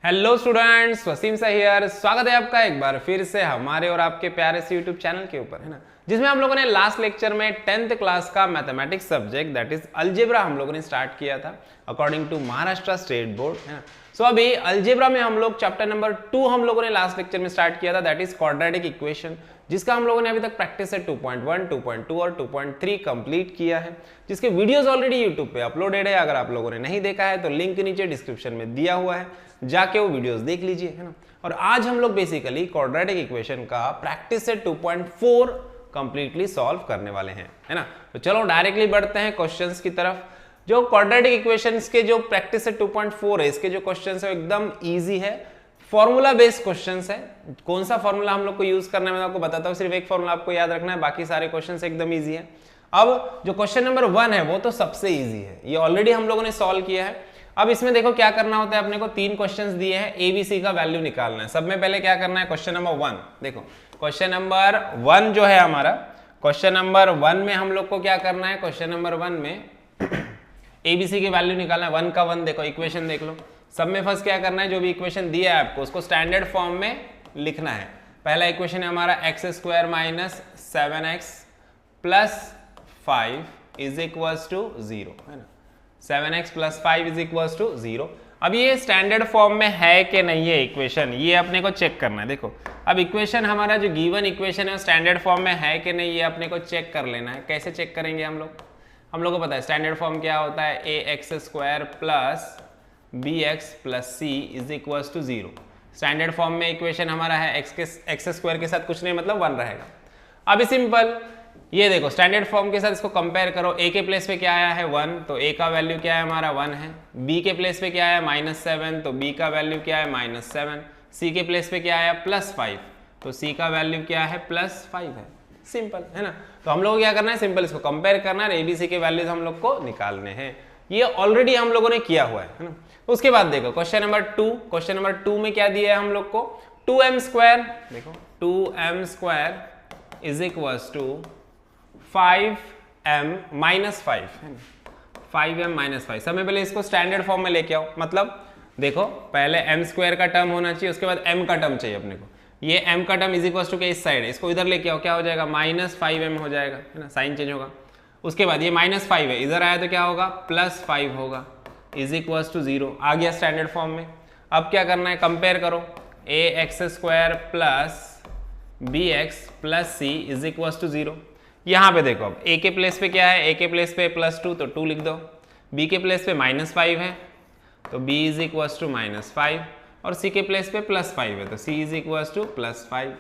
Hello students, Wasim सा here. स्वागत है आपका एक बार फिर से हमारे और आपके प्यारे से यूट्यूब चैनल के ऊपर, है ना, जिसमें हम लोगों ने लास्ट लेक्चर में 10th क्लास का mathematics subject that is algebra हम लोगों ने स्टार्ट किया था according to Maharashtra state board, है ना। सो अभी अलजेब्रा में हम लोग चैप्टर नंबर 2 हम लोगों ने लास्ट लेक्चर में स्टार्ट किया था दैट इज क्वाड्रेटिक इक्वेशन, जिसका हम लोगों ने अभी तक प्रैक्टिस से 2.1, 2.2 और 2.3 कंप्लीट किया है, जिसके वीडियोस ऑलरेडी यूट्यूब पे अपलोडेड है। अगर आप लोगों ने नहीं देखा है तो लिंक नीचे डिस्क्रिप्शन में दिया हुआ है, जाके वो वीडियोस देख लीजिए, है ना। और आज हम लोग बेसिकली क्वाड्रेटिक इक्वेशन का प्रैक्टिस से 2.4 कंप्लीटली सॉल्व करने वाले हैं, है ना। तो चलो डायरेक्टली बढ़ते हैं क्वेश्चंस की तरफ। जो क्वाड्रेटिक इक्वेशंस के जो प्रैक्टिस से 2.4 है, इसके जो क्वेश्चंस है एकदम इजी है, फॉर्मूला बेस्ड क्वेश्चंस है। कौन सा फॉर्मूला हम लोग को यूज करना है मैं आपको बताता हूँ, सिर्फ एक फॉर्मूला आपको याद रखना है, बाकी सारे क्वेश्चंस एकदम इजी है। अब जो क्वेश्चन नंबर 1 है वो तो सबसे इजी है, ये ऑलरेडी हम लोगों ने सॉल्व किया है। अब इसमें देखो क्या करना होता है, अपने को 3 क्वेश्चंस दिए हैं, एबीसी का वैल्यू निकालना है। सब में पहले क्या करना है, क्वेश्चन नंबर 1 देखो, क्वेश्चन नंबर 1 जो है हमारा, क्वेश्चन नंबर 1 में हम लोग को क्या करना है, क्वेश्चन नंबर 1 में एबीसी की वैल्यू निकालना है। 1 का 1 देखो, इक्वेशन देख लो। सब में फर्स्ट क्या करना है, जो भी इक्वेशन दिया है आपको उसको स्टैंडर्ड फॉर्म में लिखना है। पहला इक्वेशन है हमारा x² minus 7x plus 5 is equals to 0, है ना। 7x plus 5 is equals to 0। अब ये स्टैंडर्ड फॉर्म में है कि नहीं है इक्वेशन, ये अपने को चेक करना है। देखो अब इक्वेशन हमारा जो गिवन इक्वेशन है स्टैंडर्ड फॉर्म में है कि नहीं, ये अपने को चेक कर लेना है। कैसे चेक करेंगे हम लोग को पता है स्टैंडर्ड फॉर्म क्या होता है, ax² plus bx plus c is equals to 0। Standard form में इक्वेशन हमारा है x² के साथ कुछ नहीं मतलब 1 रहेगा। अभी सिंपल, ये देखो स्टैंडर्ड फॉर्म के साथ इसको कंपेयर करो। a के प्लेस पे क्या आया है 1, तो a का वैल्यू क्या है हमारा 1 है। b के प्लेस पे क्या आया -7, तो b का वैल्यू क्या है -7। c के प्लेस पे क्या आया +5, तो c का वैल्यू क्या है +5 है। सिंपल, है ना। तो हम लोग को क्या करना है, सिंपल इसको कंपेयर करना है, एबीसी के वैल्यूज हम लोग को निकालने हैं। ये ऑलरेडी हम लोगों ने किया हुआ है ना। उसके बाद देखो क्वेश्चन नंबर 2, क्वेश्चन नंबर 2 में क्या दिया है हम लोग को, 2m², देखो 2m² is equals to 5m minus 5, है ना। 5m माइनस 5, सब में पहले इसको स्टैंडर्ड फॉर्म में लेके आओ। मतलब देखो पहले m² का टर्म होना चाहिए, उसके बाद m का टर्म चाहिए अपने को। ये m का टर्म इज इक्वल्स टू के इस साइड है, इसको इधर लेके आओ, क्या हो जाएगा -5m हो जाएगा, है ना, साइन चेंज होगा। उसके बाद ये -5 है, इधर आया तो क्या होगा +5 होगा, इज इक्वल्स टू 0 आ गया स्टैंडर्ड फॉर्म में। अब क्या करना है, कंपेयर करो, ax² plus bx plus c is equals to 0। यहाँ पे देखो अब a के प्लेस पे क्या है, a के प्लेस पे +2 तो 2 लिख दो, b के प्लेस पे -5 है तो b इज इक्वल्स टू -5, और c के प्लेस पे +5 है तो c is equals to +5।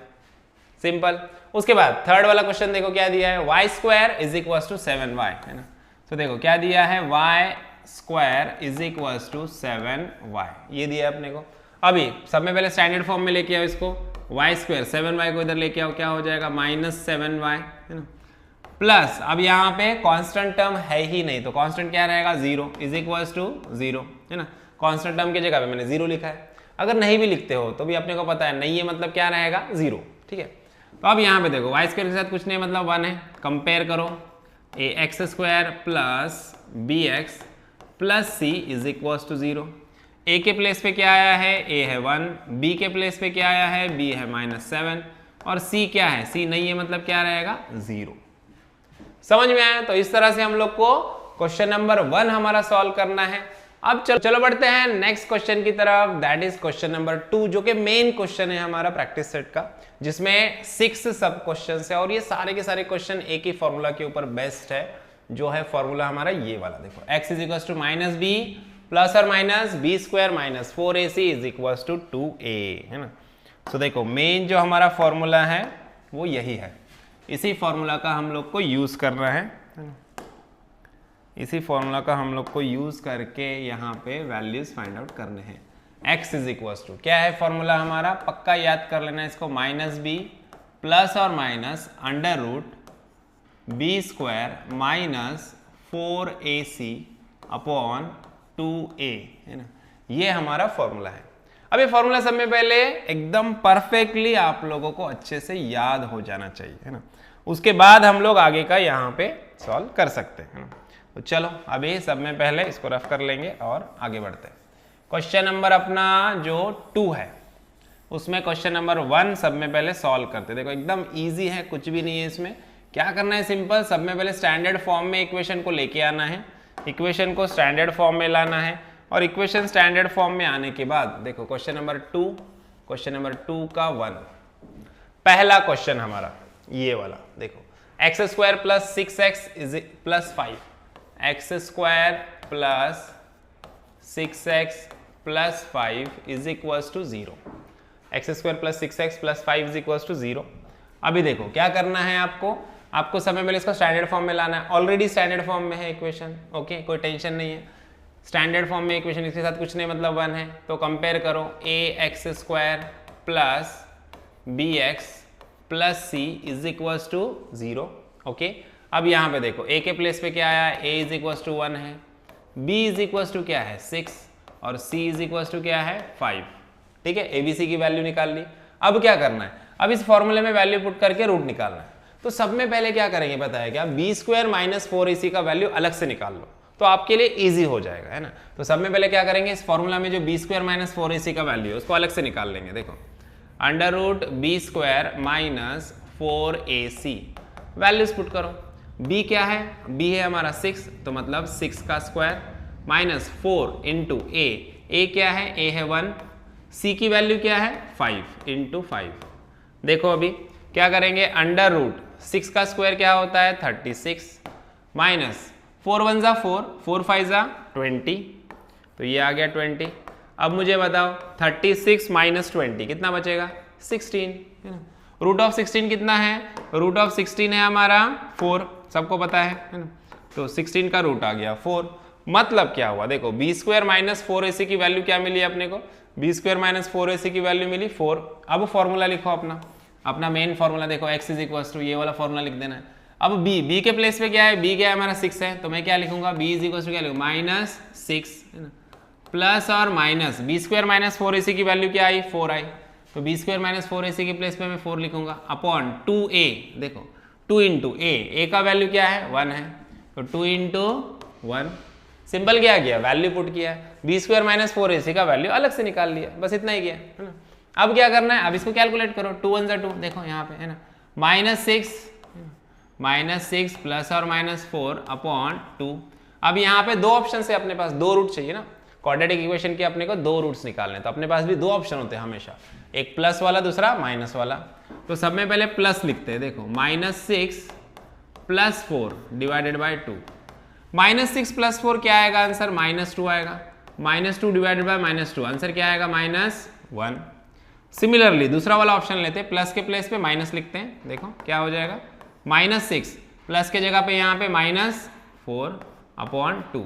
Simple. उसके बाद थर्ड वाला क्वेश्चन देखो क्या दिया है, y² is equals to 7y, है ना। तो देखो क्या दिया है, y² is equals to 7y, ये दिया है अपने को। अभी सब में पहले स्टैंडर्ड फॉर्म में लेके आओ इसको, y² 7y को इधर लेके आओ, क्या हो जाएगा -7y, है ना। प्लस अब यहाँ पे कांस्टेंट टर्म है ही नहीं, तो कांस्टेंट क्या रहेगा 0 इज इक्वल्स टू 0, है ना। कांस्टेंट टर्म की जगह पे मैंने 0 लिखा है। अगर नहीं भी लिखते हो तो भी अपने को पता है नहीं है मतलब क्या रहेगा 0, ठीक है। तो अब यहाँ पे देखो y² के साथ कुछ नहीं मतलब 1 है, कंपेयर करो, ax² plus bx plus c is equals to 0। a के प्लेस पे क्या आया है, a है 1, b के प्लेस पे क्या आया है, b है -7, और c क्या है, c नहीं है मतलब क्या रहेगा 0। समझ में आया। तो इस तरह से हम लोग को क्वेश्चन नंबर 1 हमारा सॉल्व करना है। अब चलो बढ़ते हैं नेक्स्ट क्वेश्चन की तरफ, दैट इज क्वेश्चन नंबर 2, जो कि मेन क्वेश्चन है हमारा प्रैक्टिस सेट का, जिसमें 6 सब क्वेश्चन है, और ये सारे के सारे क्वेश्चन एक ही फॉर्मूला के ऊपर बेस्ड है, जो है फॉर्मूला हमारा ये वाला। देखो x is equals to -b plus और minus b² minus 4ac is equals to 2a, है ना। तो देखो मेन जो हमारा फॉर्मूला है वो यही है, इसी फॉर्मूला का हम लोग को यूज करना है ना। इसी फॉर्मूला का हम लोग को यूज करके यहाँ पे वैल्यूज फाइंड आउट करने हैं। x इज इक्वल्स टू क्या है फॉर्मूला हमारा, पक्का याद कर लेना इसको, -b प्लस और minus √b² minus 4ac upon 2a, है ना। ये हमारा फॉर्मूला है। अब ये फॉर्मूला सब में पहले एकदम परफेक्टली आप लोगों को अच्छे से याद हो जाना चाहिए, है ना। उसके बाद हम लोग आगे का यहाँ पे सॉल्व कर सकते हैं, है ना। तो चलो अभी सब में पहले इसको रफ कर लेंगे और आगे बढ़ते हैं। क्वेश्चन नंबर अपना जो 2 है उसमें क्वेश्चन नंबर 1 सब में पहले सॉल्व करते। देखो एकदम इजी है, कुछ भी नहीं है इसमें। क्या करना है, सिंपल, सब में पहले स्टैंडर्ड फॉर्म में इक्वेशन को लेके आना है, इक्वेशन को स्टैंडर्ड फॉर्म में लाना है, और इक्वेशन स्टैंडर्ड फॉर्म में आने के बाद देखो क्वेश्चन नंबर 2 का 1 पहला क्वेश्चन हमारा ये वाला देखो, x square plus 6x is plus 5, x square plus 6x plus 5 is equal to 0, x square plus 6x plus 5 is equal to 0। अभी देखो क्या करना है आपको समय पहले इसको स्टैंडर्ड फॉर्म में लाना है। ऑलरेडी स्टैंडर्ड फॉर्म में है इक्वेशन, ओके, कोई टेंशन नहीं है। स्टैंडर्ड फॉर्म में इक्वेशन, इसके साथ कुछ नहीं मतलब 1 है, तो कंपेयर करो a x square plus b x plus c is equal to 0, okay. अब यहाँ पे देखो ए के प्लेस पे क्या आया, ए इज इक्वल टू 1 है, बी इज इक्वल टू क्या है 6, और सी इज इक्वल टू क्या है 5, ठीक है। एबीसी की वैल्यू निकाल ली। अब क्या करना है, अब इस फॉर्मूले में वैल्यू पुट करके रूट निकालना है। तो सब में पहले क्या करेंगे पता है क्या, बी स्क्वायर माइनस 4ac का वैल्यू अलग से निकाल लो, तो आपके लिए इजी हो जाएगा, है ना। तो सब में पहले क्या करेंगे, इस फॉर्मूला में जो बी स्क्वायर माइनस 4ac का वैल्यू है उसको अलग से निकाल लेंगे। देखो under root b square minus 4ac, values put करो। b क्या है, b है हमारा 6, तो मतलब 6 का स्क्वायर माइनस 4 इंटू a क्या है, a है 1, c की वैल्यू क्या है 5 इंटू 5। देखो अभी क्या करेंगे, अंडर रूट 6 का स्क्वायर क्या होता है 36, माइनस 4 1 जा 4, 4 5 जा 20, तो ये आ गया 20। अब मुझे बताओ 36 माइनस 20 कितना बचेगा 16, है ना। रूट ऑफ 16 कितना है, रूट ऑफ 16 है हमारा 4, सबको पता है ना। तो 16 का रूट आ गया 4, मतलब क्या हुआ, देखो बी स्क्वायर माइनस 4ac की वैल्यू क्या मिली अपने को, बी स्क्वायर माइनस 4ac की वैल्यू मिली 4। अब फॉर्मूला लिखो अपना मेन फॉर्मूला, देखो x इज इक्वल टू ये वाला फॉर्मूला लिख देना है। अब b के प्लेस पे क्या है, b क्या है हमारा 6 है, तो मैं क्या लिखूंगा, b इज इक्वल टू क्या लिखूंगा माइनस 6, है ना, प्लस और minus B square minus 4ac की वैल्यू क्या आई 4 आई, तो बी स्क्वायर माइनस 4ac के प्लेस पे मैं 4 लिखूंगा अपॉन 2a, देखो 2 इंटू a का वैल्यू क्या है 1 है, तो 2 इंटू 1, सिंपल क्या किया, वैल्यू पुट किया, बी स्क्वायर माइनस 4ac का वैल्यू अलग से निकाल लिया, बस इतना ही किया, है ना। अब क्या करना है, अब इसको कैलकुलेट करो, 2 1 2, देखो यहाँ पे है ना, माइनस 6 प्लस और माइनस 4 अपॉन 2। अब यहाँ पे दो ऑप्शन है अपने पास, दो रूट चाहिए ना, क्वाड्रेटिक इक्वेशन के अपने को दो रूट्स निकालने, तो अपने पास भी दो ऑप्शन होते हैं हमेशा, एक प्लस वाला दूसरा माइनस वाला। तो सब में पहले प्लस लिखते हैं, देखो -6 प्लस 4 डिवाइडेड बाई 2, -6 प्लस 4 क्या आएगा आंसर -2 आएगा, -2 डिवाइडेड बाई -2 आंसर क्या आएगा -1। सिमिलरली दूसरा वाला ऑप्शन लेते हैं, प्लस के प्लेस पे माइनस लिखते हैं, देखो क्या हो जाएगा -6 प्लस के जगह पे यहाँ पे -4 अपॉन 2।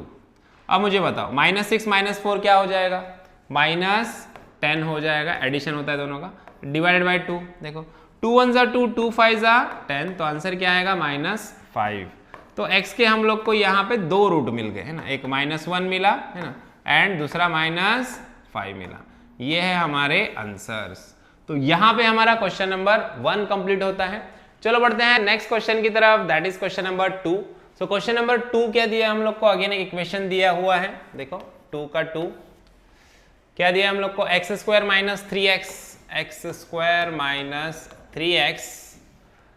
अब मुझे बताओ -6 -4 क्या हो जाएगा -10 हो जाएगा, एडिशन होता है दोनों का, डिवाइडेड बाई 2, देखो 2 1 जा 2, 2 5 जा 10, तो आंसर क्या आएगा -5। तो x के हम लोग को यहाँ पे दो रूट मिल गए, है ना, एक -1 मिला, है ना, एंड दूसरा -5 मिला, ये है हमारे आंसर्स। तो यहाँ पे हमारा क्वेश्चन नंबर 1 कंप्लीट होता है। चलो बढ़ते हैं नेक्स्ट क्वेश्चन की तरफ, that is question number 2। So question number 2 क्या दिया हम लोग को, अगेन एक इक्वेशन दिया हुआ है, देखो 2 का 2 क्या दिया हम लोग को, x square minus 3x, x square minus 3x,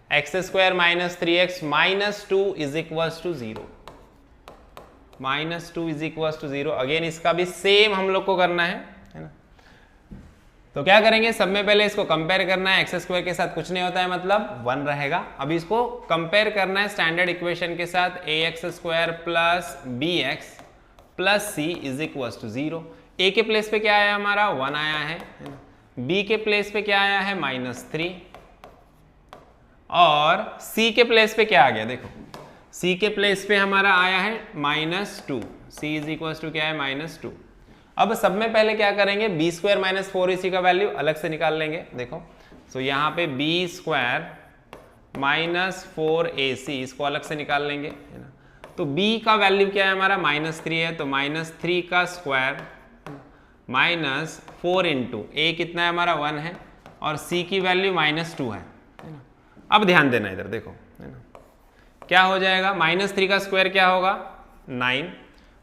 x square minus 3x minus 2 is equals to 0, -2 is equals to 0। Again इसका भी सेम हम लोग को करना है ना। तो क्या करेंगे, सब में पहले इसको कंपेयर करना है, एक्स स्क्वायर के साथ कुछ नहीं होता है मतलब 1 रहेगा। अभी इसको कंपेयर करना है स्टैंडर्ड इक्वेशन के साथ, ax square plus bx plus c is equal to 0। a के प्लेस पे क्या आया हमारा 1 आया है, b के प्लेस पे क्या आया है -3, और c के प्लेस पे क्या आ गया, देखो c के प्लेस पे हमारा आया है -2, c इज इक्वल टू क्या है -2। अब सब में पहले क्या करेंगे, बी स्क्वायर माइनस 4ac का वैल्यू अलग से निकाल लेंगे, देखो सो यहाँ पे बी स्क्वायर माइनस 4ac इसको अलग से निकाल लेंगे, है ना। तो b का वैल्यू क्या है हमारा -3 है, तो -3 का स्क्वायर -4 इंटू a कितना है हमारा 1 है, और c की वैल्यू -2 है ना। अब ध्यान देना इधर, देखो है ना क्या हो जाएगा, -3 का स्क्वायर क्या होगा 9,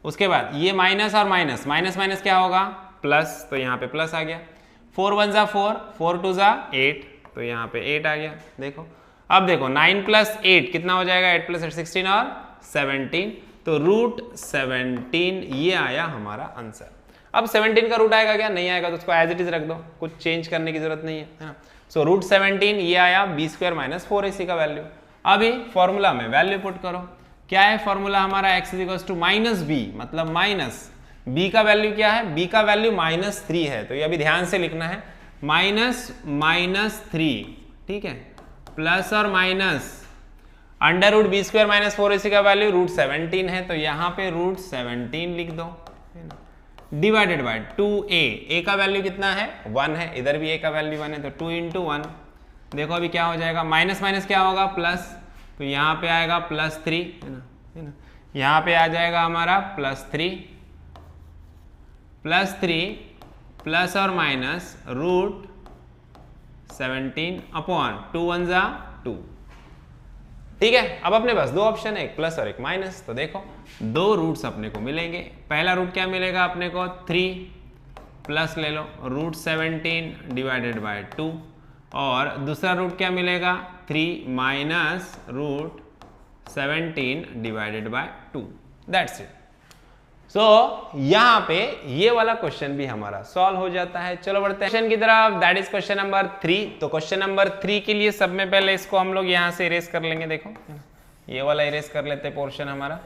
उसके बाद ये माइनस और माइनस क्या होगा प्लस, तो यहाँ पे प्लस आ गया, 4 1 जा 4, 4 2 जा 8, तो यहाँ पे 8 आ गया। देखो अब देखो 9 प्लस 8 कितना हो जाएगा, 8 प्लस 8 16 और 17, तो रूट 17 ये आया हमारा आंसर। अब 17 का रूट आएगा क्या, नहीं आएगा, तो उसको एज इट इज रख दो, कुछ चेंज करने की जरूरत नहीं है ना। सो रूट 17 ये आया b² माइनस 4ac का वैल्यू। अभी फॉर्मूला में वैल्यू पुट करो, क्या है फॉर्मूला हमारा, x equals to minus b, मतलब माइनस b का वैल्यू क्या है, b का वैल्यू -3 है, तो ये अभी ध्यान से लिखना है, -3, ठीक है, प्लस और minus under root b² minus 4ac का वैल्यू रूट 17 है, तो यहाँ पे रूट 17 लिख दो, डिवाइडेड बाय 2a, a का वैल्यू कितना है 1 है, इधर भी a का वैल्यू 1 है, तो 2 इंटू 1, देखो अभी क्या हो जाएगा, माइनस माइनस क्या होगा प्लस, तो यहाँ पे आएगा +3 है ना, यहाँ पे आ जाएगा हमारा +3 प्लस और माइनस रूट 17 अपॉन 2 1 जा 2, ठीक है। अब अपने पास दो ऑप्शन है, एक प्लस और एक माइनस, तो देखो दो रूट्स अपने को मिलेंगे। पहला रूट क्या मिलेगा अपने को, 3 प्लस ले लो रूट 17 डिवाइडेड बाय 2, और दूसरा रूट क्या मिलेगा, 3 minus root 17 divided by 2, that's it. So यहाँ पे ये वाला क्वेश्चन भी हमारा सॉल्व हो जाता है। चलो बढ़ते हैं क्वेश्चन की तरफ, दैट इज क्वेश्चन नंबर 3। तो क्वेश्चन नंबर 3 के लिए सब में पहले इसको हम लोग यहाँ से इरेज कर लेंगे, देखो ये वाला इरेज कर लेते हैं पोर्शन हमारा,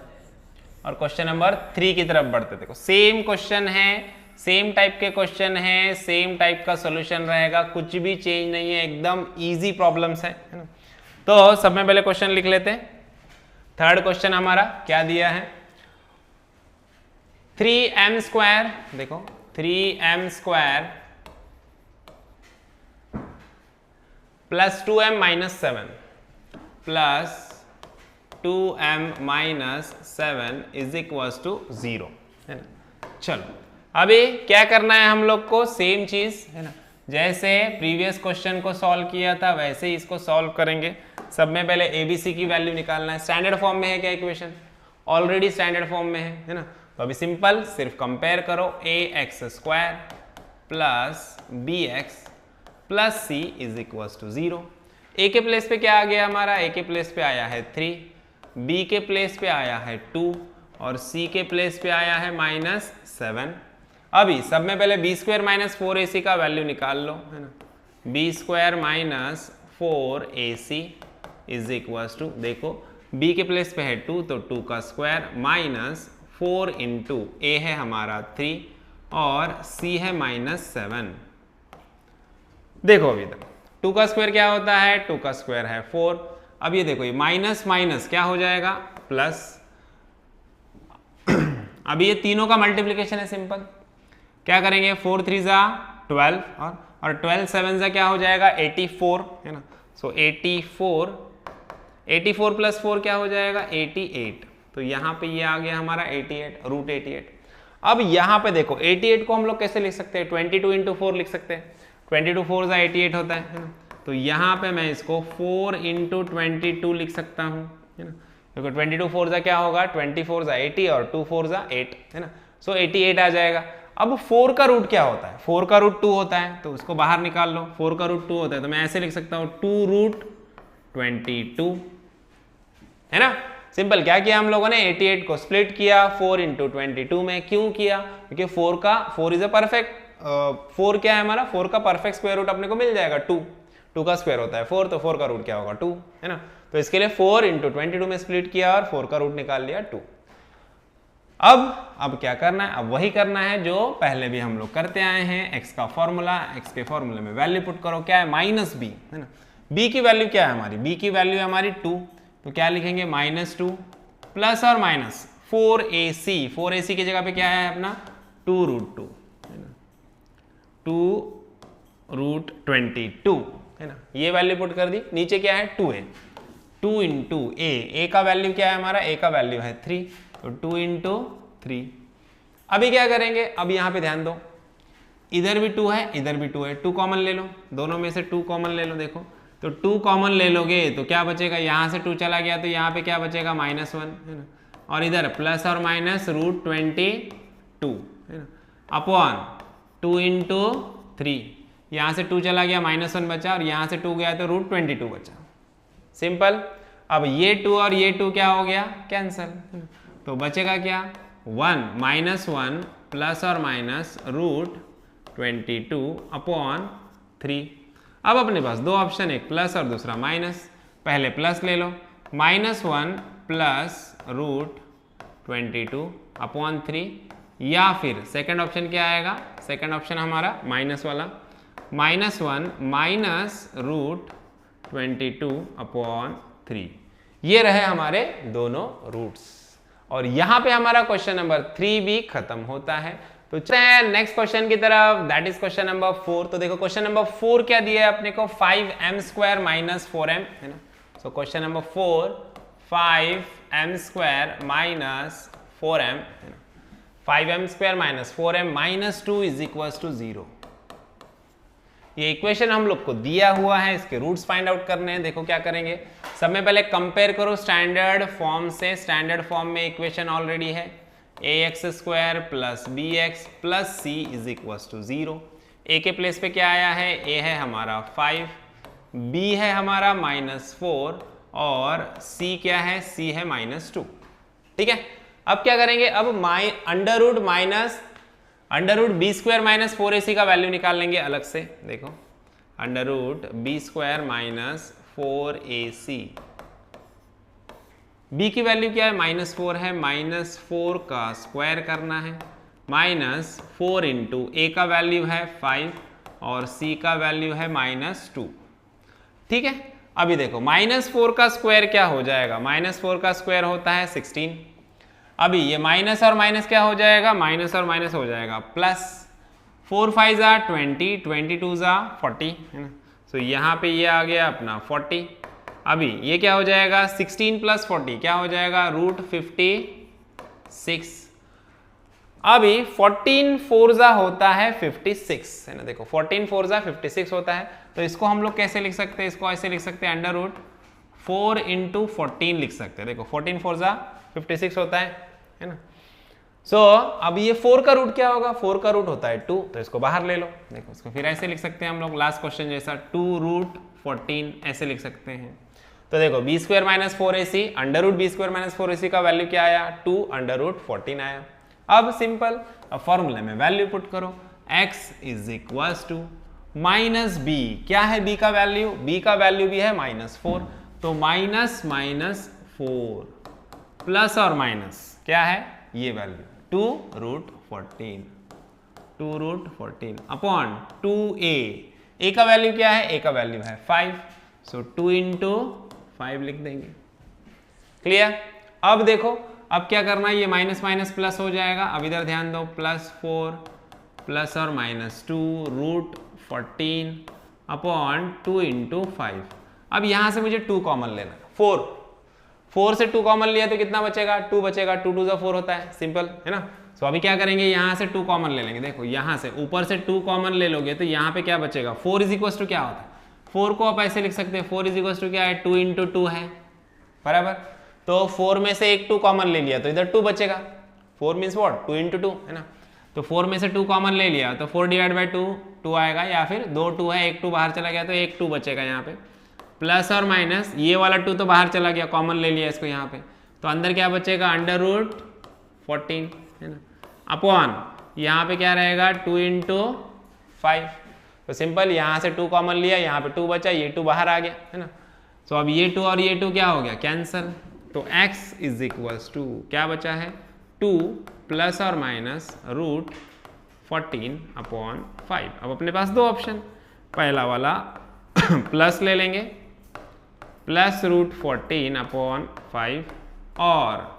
और क्वेश्चन नंबर 3 की तरफ बढ़ते। देखो सेम क्वेश्चन है, सेम टाइप के क्वेश्चन है, सेम टाइप का सोल्यूशन रहेगा, कुछ भी चेंज नहीं है, एकदम इजी प्रॉब्लम्स है ना। तो सब में पहले क्वेश्चन लिख लेते हैं। थर्ड क्वेश्चन हमारा क्या दिया है, 3m² देखो 3m² plus 2m minus 7 plus 2m minus 7 is equals to 0 है ना। चलो अभी क्या करना है हम लोग को, सेम चीज है ना, जैसे प्रीवियस क्वेश्चन को सॉल्व किया था वैसे ही इसको सॉल्व करेंगे। सब में पहले एबीसी की वैल्यू निकालना है। स्टैंडर्ड फॉर्म में है क्या इक्वेशन, ऑलरेडी स्टैंडर्ड फॉर्म में है ना, तो अभी सिंपल सिर्फ कंपेयर करो, ax² plus bx plus c is equals to 0। a के प्लेस पे क्या आ गया हमारा, a के प्लेस पे आया है 3, b के प्लेस पे आया है 2 और c के प्लेस पे आया है -7। अभी सब में पहले b² माइनस 4ac का वैल्यू निकाल लो है ना, b² minus 4ac is equals to, देखो b के प्लेस पे है 2 तो 2 का स्क्वायर माइनस 4 इंटू a है हमारा 3 और c है -7। देखो अभी तक 2 का स्क्वायर क्या होता है, 2 का स्क्वायर है 4। अब ये देखो ये माइनस माइनस क्या हो जाएगा प्लस। अभी ये तीनों का मल्टीप्लिकेशन है, सिंपल क्या करेंगे, 4 3 जा 12 और 12 7 जा क्या हो जाएगा 84 है ना। सो 84 प्लस 4 क्या हो जाएगा 88, तो यहाँ पे ये आ गया हमारा 88 रूट 88। अब यहाँ पे देखो 88 को हम लोग कैसे लिख सकते हैं, 22 इंटू 4 लिख सकते हैं, 22 4 जा 88 होता है ना। तो यहाँ पे मैं इसको 4 इंटू 22 लिख सकता हूँ है ना, देखो 22 4 जा क्या होगा 24 जा 80 और 2 4 जा 8 है ना। सो 88 आ जाएगा। अब 4 का रूट क्या होता है, 4 का रूट 2 होता है, तो उसको बाहर निकाल लो। 4 का रूट 2 होता है तो मैं ऐसे लिख सकता हूँ 2 रूट 22 है ना। सिंपल क्या किया हम लोगों ने, 88 को स्प्लिट किया 4 इंटू 22 में। क्यों किया, क्योंकि 4 इज अ परफेक्ट, 4 क्या है हमारा, 4 का परफेक्ट स्क्वायर रूट अपने को मिल जाएगा 2 का स्क्वायर होता है 4, तो 4 का रूट क्या होगा 2 है ना। तो इसके लिए 4 इंटू 22 में स्प्लिट किया और 4 का रूट निकाल लिया 2। अब क्या करना है, अब वही करना है जो पहले भी हम लोग करते आए हैं, x का फॉर्मूला, x के फॉर्मूले में वैल्यू पुट करो, क्या है -b है ना। b की वैल्यू क्या है हमारी, b की वैल्यू है हमारी 2, तो क्या लिखेंगे -2 प्लस और माइनस 4ac की जगह पे क्या है अपना 2 रूट 2 है ना, 2 रूट 22 है ना। ये वैल्यू पुट कर दी, नीचे क्या है 2 है, 2 इंटू a का वैल्यू क्या है हमारा, a का वैल्यू है 3, तो 2 इंटू 3। अभी क्या करेंगे, अब यहाँ पे ध्यान दो, इधर भी 2 है इधर भी 2 है, 2 कॉमन ले लो, दोनों में से 2 कॉमन ले लो। देखो तो 2 कॉमन ले लोगे तो क्या बचेगा, यहाँ से 2 चला गया तो यहाँ पे क्या बचेगा -1 है ना, और इधर प्लस और माइनस रूट 22 है ना, अपॉन 2 इंटू 3, यहाँ से 2 चला गया -1 बचा, और यहाँ से 2 गया तो √22 बचा। सिंपल। अब ये 2 और ये 2 क्या हो गया, कैंसल। तो बचेगा क्या, 1 -1 प्लस और माइनस √22/3। अब अपने पास दो ऑप्शन, एक प्लस और दूसरा माइनस। पहले प्लस ले लो, -1 प्लस √22/3, या फिर सेकंड ऑप्शन क्या आएगा, सेकंड ऑप्शन हमारा माइनस वाला, -1 माइनस √22/3। ये रहे हमारे दोनों रूट्स, और यहां पे हमारा क्वेश्चन नंबर 3 भी खत्म होता है। तो चलते हैं नेक्स्ट क्वेश्चन की तरफ, दैट इज क्वेश्चन नंबर 4। तो देखो क्वेश्चन नंबर 4 क्या दिया है अपने को, 5m² - 4m, है ना। So question number 4, 5m² - 4m, है ना। 5m² - 4m -2 = 0। ये इक्वेशन हम लोग को दिया हुआ है, इसके रूट्स फाइंड आउट करने हैं। देखो क्या करेंगे, सब में पहले कंपेयर करो स्टैंडर्ड फॉर्म से। स्टैंडर्ड फॉर्म में इक्वेशन ऑलरेडी है, ax² + bx + c = 0। a के प्लेस पे क्या आया है, a है हमारा 5, b है हमारा -4, और c क्या है, c है -2। ठीक है, अब क्या करेंगे, अब √b² - 4ac का वैल्यू निकाल लेंगे अलग से। देखो √b² - 4ac, b की वैल्यू क्या है, -4 है, -4 का स्क्वायर करना है, -4 इंटू a का वैल्यू है 5 और c का वैल्यू है -2। ठीक है, अभी देखो -4 का स्क्वायर क्या हो जाएगा, -4 का स्क्वायर होता है 16। अभी ये माइनस और माइनस क्या हो जाएगा, माइनस और माइनस हो जाएगा प्लस। 4 5 = 20, 22 = 40, है ना। सो यहाँ पे ये आ गया अपना 40। अभी ये क्या हो जाएगा, 16 + 40 क्या हो जाएगा, √56। अभी 14 4 होता है 56, है ना। देखो 14 4 56 होता है, तो इसको हम लोग कैसे लिख सकते हैं, इसको ऐसे लिख सकते हैं, √4 × 14 लिख सकते हैं। देखो 14 4 56 होता है ना। सो अब ये 4 का रूट क्या होगा, 4 का रूट होता है 2, तो इसको बाहर ले लो। देखो इसको फिर ऐसे लिख सकते हैं हम लोग, लास्ट क्वेश्चन जैसा, 2√14 ऐसे लिख सकते हैं। तो देखो b² - 4ac, √b² - 4ac का वैल्यू क्या आया, 2√14 आया। अब सिंपल, अब फॉर्मूले में वैल्यू पुट करो, x = -b, क्या है b का वैल्यू, b का वैल्यू भी है -4, तो -4 प्लस और माइनस क्या है, ये वैल्यू 2√14 अपॉन 2a, a का वैल्यू क्या है, a का वैल्यू है 5, सो 2 × 5 लिख देंगे। क्लियर। अब देखो अब क्या करना है, ये माइनस माइनस प्लस हो जाएगा। अब इधर ध्यान दो, +4 प्लस और माइनस 2√14 अपॉन 2 × 5। अब यहां से मुझे 2 कॉमन लेना, 4 से 2 कॉमन लिया तो कितना बचेगा, 2 बचेगा, 2 2 4 होता है, सिंपल है ना। सो अभी क्या करेंगे, यहाँ से 2 कॉमन ले लेंगे। देखो यहाँ से ऊपर से 2 कॉमन ले लोगे तो यहाँ पे क्या बचेगा, 4 = क्या होता है, 4 को आप ऐसे लिख सकते हैं, 4 = क्या है, 2 × 2 है, बराबर। तो 4 में से एक 2 कॉमन ले लिया तो इधर 2 बचेगा, 4 मीन्स व्हाट, 2 × 2 है ना। तो 4 में से 2 कॉमन ले लिया तो 4/2 2 आएगा, या फिर 2 2 है, एक 2 बाहर चला गया तो एक 2 बचेगा यहाँ पे, प्लस और माइनस, ये वाला 2 तो बाहर चला गया, कॉमन ले लिया इसको यहाँ पे, तो अंदर क्या बचेगा, √14 है ना, अपॉन यहाँ पे क्या रहेगा, 2 × 5। तो सिंपल, यहाँ से 2 कॉमन लिया, यहाँ पे 2 बचा, ये 2 बाहर आ गया है ना। सो अब ये 2 और ये 2 क्या हो गया, कैंसल। तो x = क्या बचा है, 2 प्लस और माइनस √14/5। अब अपने पास दो ऑप्शन, पहला वाला प्लस ले लेंगे, प्लस √14/5, और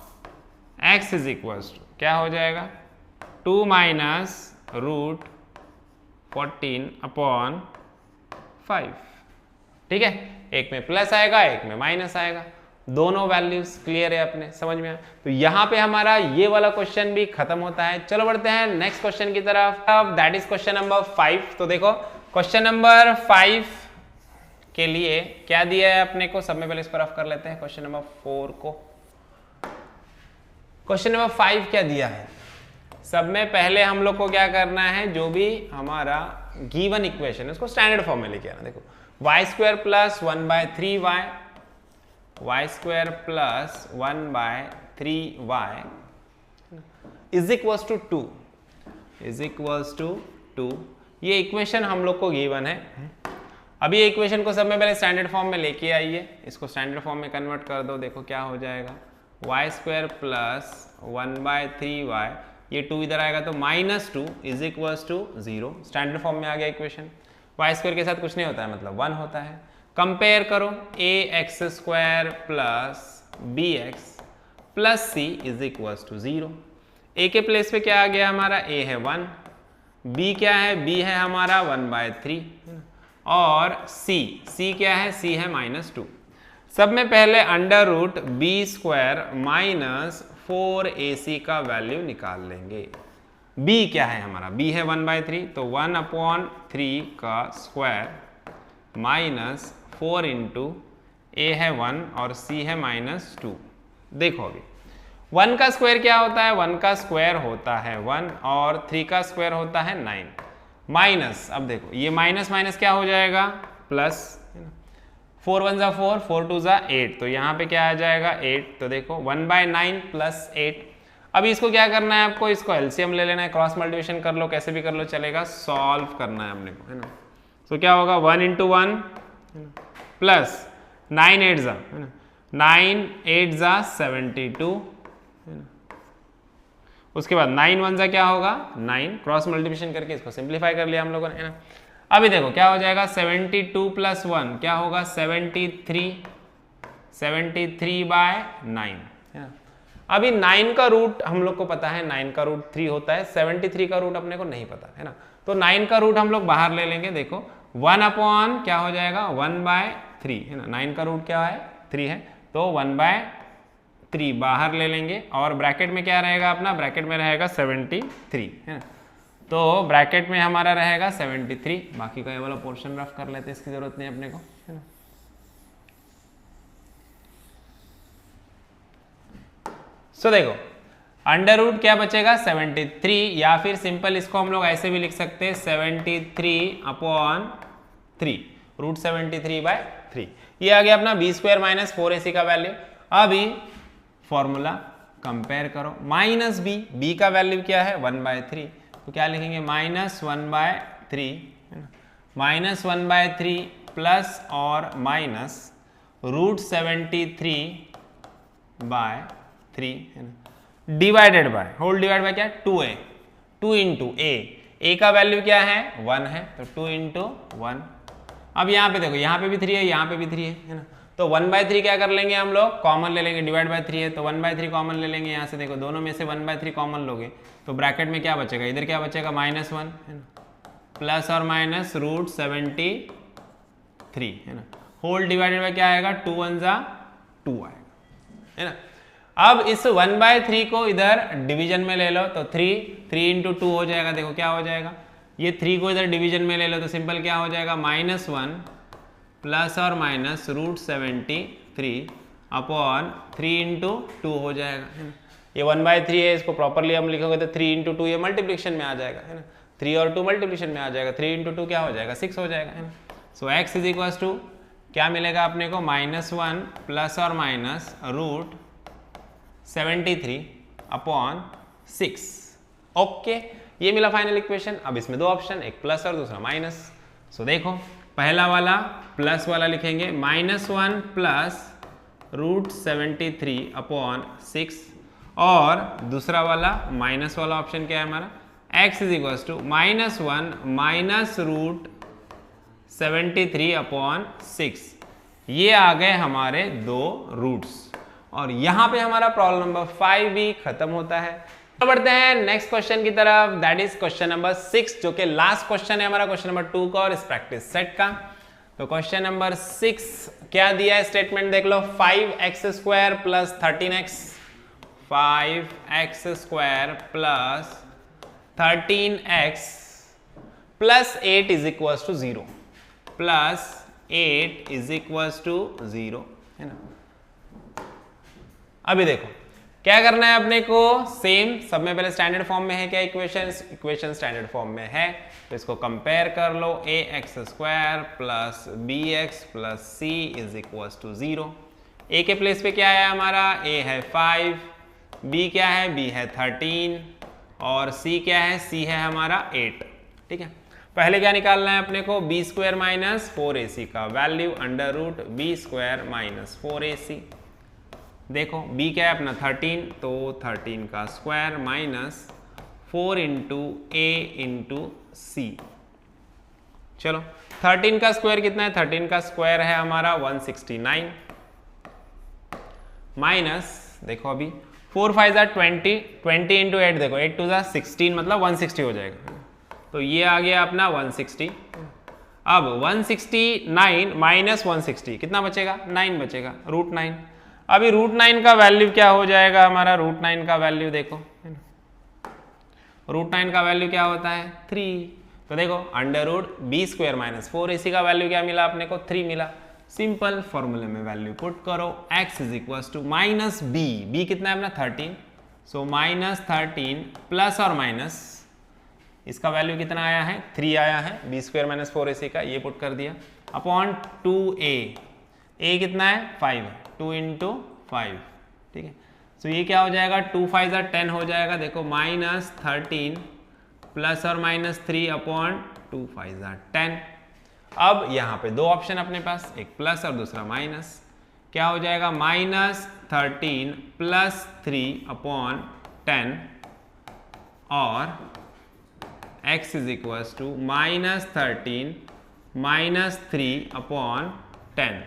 x = क्या हो जाएगा, 2 - √14/5। ठीक है, एक में प्लस आएगा, एक में माइनस आएगा, दोनों वैल्यूज क्लियर है अपने, समझ में आया। तो यहाँ पे हमारा ये वाला क्वेश्चन भी खत्म होता है। चलो बढ़ते हैं नेक्स्ट क्वेश्चन की तरफ, दैट इज क्वेश्चन नंबर 5। तो देखो क्वेश्चन नंबर 5 के लिए क्या दिया है अपने को, सब में पहले इस पर रफ कर लेते हैं क्वेश्चन नंबर 4 को। क्वेश्चन नंबर 5 क्या दिया है, सब में पहले हम लोग को क्या करना है, जो भी हमारा गिवन इक्वेशन है उसको स्टैंडर्ड फॉर्म में लेके आना। देखो y square plus 1/3y, y square plus 1/3y is equals to 2, is equals to 2। ये इक्वेशन हम लोग को गिवन है। अभी ये इक्वेशन को सब में पहले स्टैंडर्ड फॉर्म में लेके आइए, इसको स्टैंडर्ड फॉर्म में कन्वर्ट कर दो। देखो क्या हो जाएगा, वाई स्क्वायर प्लस 1/3y, ये 2 इधर आएगा तो -2 is equals to 0। Standard form में आ गया इक्वेशन। वाई स्क्वायर के साथ कुछ नहीं होता है, मतलब 1 होता है। कंपेयर करो, ax² plus bx plus c is equals to 0। a के प्लेस पे क्या आ गया हमारा, a है 1, b क्या है, b है हमारा 1/3 और c क्या है, c है -2। सब में पहले under root b² minus 4ac का वैल्यू निकाल लेंगे। b क्या है हमारा, b है 1/3, तो 1/3 का स्क्वायर माइनस 4 इंटू a है 1 और c है -2। देखो अभी 1 का स्क्वायर क्या होता है, 1 का स्क्वायर होता है 1 और 3 का स्क्वायर होता है 9 माइनस। अब देखो ये माइनस माइनस क्या हो जाएगा, प्लस। 4 1 जा 4, 4 2 जा 8, तो यहाँ पे क्या आ जाएगा 8। तो देखो 1/9 प्लस 8। अभी इसको क्या करना है आपको, इसको एलसीएम ले लेना है, क्रॉस मल्टीप्लिकेशन कर लो, कैसे भी कर लो चलेगा, सॉल्व करना है अपने को, है ना। तो क्या होगा 1 इंटू 1 प्लस 9 8 जा, है ना, 9 8 जा 72, है ना। उसके बाद 9 1 जा क्या होगा 9, क्रॉस मल्टीप्लिकेशन करके इसको सिंप्लीफाई कर लिया हम लोगों ने, है ना। अभी देखो क्या हो जाएगा 72 प्लस 1 क्या होगा 73, 73/9, है ना। अभी 9 का रूट हम लोग को पता है, 9 का रूट 3 होता है, 73 का रूट अपने को नहीं पता, है ना। तो 9 का रूट हम लोग बाहर ले लेंगे। देखो 1 अपॉन क्या हो जाएगा 1/3, है ना। 9 का रूट क्या है 3 है, तो 1/3 बाहर ले लेंगे और ब्रैकेट में क्या रहेगा अपना, ब्रैकेट में रहेगा 73, है ना। तो ब्रैकेट में हमारा रहेगा 73, बाकी का ये वाला पोर्शन रफ कर लेते हैं, इसकी जरूरत नहीं अपने को, है ना। सो देखो अंडर रूट क्या बचेगा 73, या फिर सिंपल इसको हम लोग ऐसे भी लिख सकते हैं 73/3, रूट 73/3। ये आ गया अपना b² माइनस 4ac का वैल्यू। अभी फॉर्मूला कंपेयर करो, माइनस b का वैल्यू क्या है 1/3, तो क्या लिखेंगे -1/3, -1/3 प्लस और माइनस रूट 73/3, है ना, divided by, whole divide by क्या 2a, 2 इंटू a का वैल्यू क्या है 1 है, तो 2 इंटू 1। अब यहाँ पे देखो, यहाँ पे भी 3 है, यहाँ पे भी 3 है ना। तो 1/3 क्या कर लेंगे हम लोग, कॉमन ले लेंगे, डिवाइड बाय 3 है तो 1/3 कॉमन ले लेंगे। यहाँ से देखो दोनों में से 1/3 कॉमन लोगे तो ब्रैकेट में क्या बचेगा, इधर क्या बचेगा -1, है ना, प्लस और माइनस रूट 73, है ना, होल डिवाइडेड बाय क्या आएगा 2 1 जा 2 आएगा, है ना। अब इस 1/3 को इधर डिवीजन में ले लो तो 3 इंटू 2 हो जाएगा। देखो क्या हो जाएगा, ये 3 को इधर डिवीजन में ले लो तो सिंपल क्या हो जाएगा -1 प्लस और माइनस रूट 73 अपॉन 3 इंटू 2 हो जाएगा, है ना। ये 1/3 है, इसको प्रॉपरली हम लिखोगे तो 3 इंटू 2 ये मल्टीप्लिकेशन में आ जाएगा, है ना। 3 और 2 मल्टीप्लिकेशन में आ जाएगा, 3 इंटू 2 क्या हो जाएगा 6 हो जाएगा, है ना। सो x इज इक्वल टू क्या मिलेगा अपने को -1 प्लस और माइनस रूट 73 अपॉन 6। ओके, ये मिला फाइनल इक्वेशन। अब इसमें दो ऑप्शन, एक प्लस और दूसरा माइनस। सो देखो पहला वाला प्लस वाला लिखेंगे -1 प्लस रूट 73 अपॉन 6, और दूसरा वाला माइनस वाला ऑप्शन क्या है हमारा, x is equal to -1 minus root 73 upon 6। ये आ गए हमारे दो रूट्स, और यहां पे हमारा प्रॉब्लम नंबर 5 भी खत्म होता है। तो बढ़ते हैं नेक्स्ट क्वेश्चन की तरफ, दैट इज क्वेश्चन नंबर 6, जो कि लास्ट क्वेश्चन है हमारा क्वेश्चन नंबर 2 का और इस प्रैक्टिस सेट का। तो क्वेश्चन नंबर 6 क्या दिया है, स्टेटमेंट देख लो, 5x² plus 13x, 5x² plus 13x plus 8 is equal to 0, plus 8 is equal to 0, है ना। अभी देखो क्या करना है अपने को, सेम सब में पहले स्टैंडर्ड फॉर्म में है क्या इक्वेशन स्टैंडर्ड फॉर्म में है, तो इसको कंपेयर कर लो, ax² plus bx plus c is equal to 0। a के प्लेस पे क्या है हमारा, a है 5, b क्या है, b है 13 और c क्या है, c है हमारा 8। ठीक है, पहले क्या निकालना है अपने को, b² माइनस 4ac का value under root b² minus 4ac। देखो b क्या है अपना 13, तो 13 का square minus 4 into a into c। चलो 13 का स्क्वायर कितना है, 13 का स्क्वायर है हमारा 169 माइनस, देखो अभी 4 5 20, 20 इंटू 8, देखो 8 2 16 मतलब 160 हो जाएगा, तो ये आ गया अपना 160। अब 169 माइनस 160 कितना बचेगा, 9 बचेगा, रूट 9। अभी रूट 9 का वैल्यू क्या हो जाएगा हमारा, रूट 9 का वैल्यू देखो, रूट 9 का वैल्यू क्या होता है 3, तो देखो under root b² minus 4ac का वैल्यू क्या मिला अपने को, 3 मिला। सिंपल फॉर्मूले में वैल्यू पुट करो, x is equal to minus b कितना है अपना 13, सो माइनस 13 प्लस और माइनस इसका वैल्यू कितना आया है 3 आया है, b² माइनस 4ac का ये पुट कर दिया अपॉन 2a कितना है 5, 2 इंटू 5। ठीक है, तो ये क्या हो जाएगा, 2 5 10 हो जाएगा, देखो माइनस 13 प्लस और माइनस 3 अपॉन 2 5 10। अब यहाँ पे दो ऑप्शन अपने पास, एक प्लस और दूसरा माइनस, क्या हो जाएगा माइनस 13 प्लस 3 अपॉन 10 और x is equal to minus 13 minus 3 upon 10।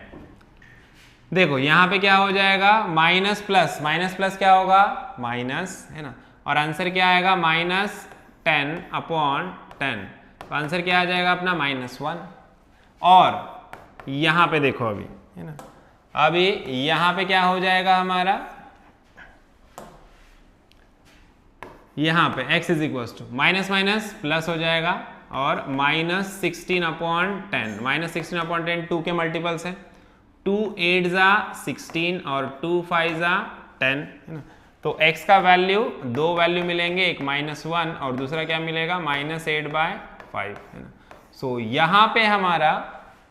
देखो यहाँ पे क्या हो जाएगा, माइनस प्लस क्या होगा माइनस, है ना, और आंसर क्या आएगा माइनस 10 अपॉन 10, तो आंसर क्या आ जाएगा अपना -1। और यहाँ पे देखो अभी, है ना, अभी यहाँ पे क्या हो जाएगा हमारा, यहाँ पे x is equal to minus minus plus हो जाएगा और माइनस 16 अपॉन 10, माइनस 16 अपॉन 10 2 के मल्टीपल्स है, 2 8 16 और 2 5 10, है ना, तो x का वैल्यू दो वैल्यू मिलेंगे, एक -1 और दूसरा क्या मिलेगा -8/5, है ना। सो यहाँ पे हमारा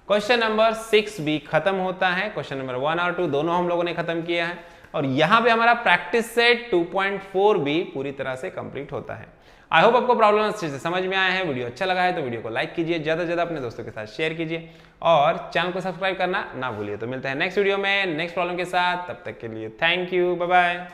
क्वेश्चन नंबर 6 भी खत्म होता है, क्वेश्चन नंबर 1 और 2 दोनों हम लोगों ने खत्म किया है, और यहाँ पे हमारा प्रैक्टिस सेट 2.4 भी पूरी तरह से कंप्लीट होता है। आई होप आपको प्रॉब्लम अच्छे से समझ में आया है, वीडियो अच्छा लगा है तो वीडियो को लाइक कीजिए, ज्यादा से ज्यादा अपने दोस्तों के साथ शेयर कीजिए और चैनल को सब्सक्राइब करना ना भूलिए। तो मिलते हैं नेक्स्ट वीडियो में नेक्स्ट प्रॉब्लम के साथ, तब तक के लिए थैंक यू, बाय बाय।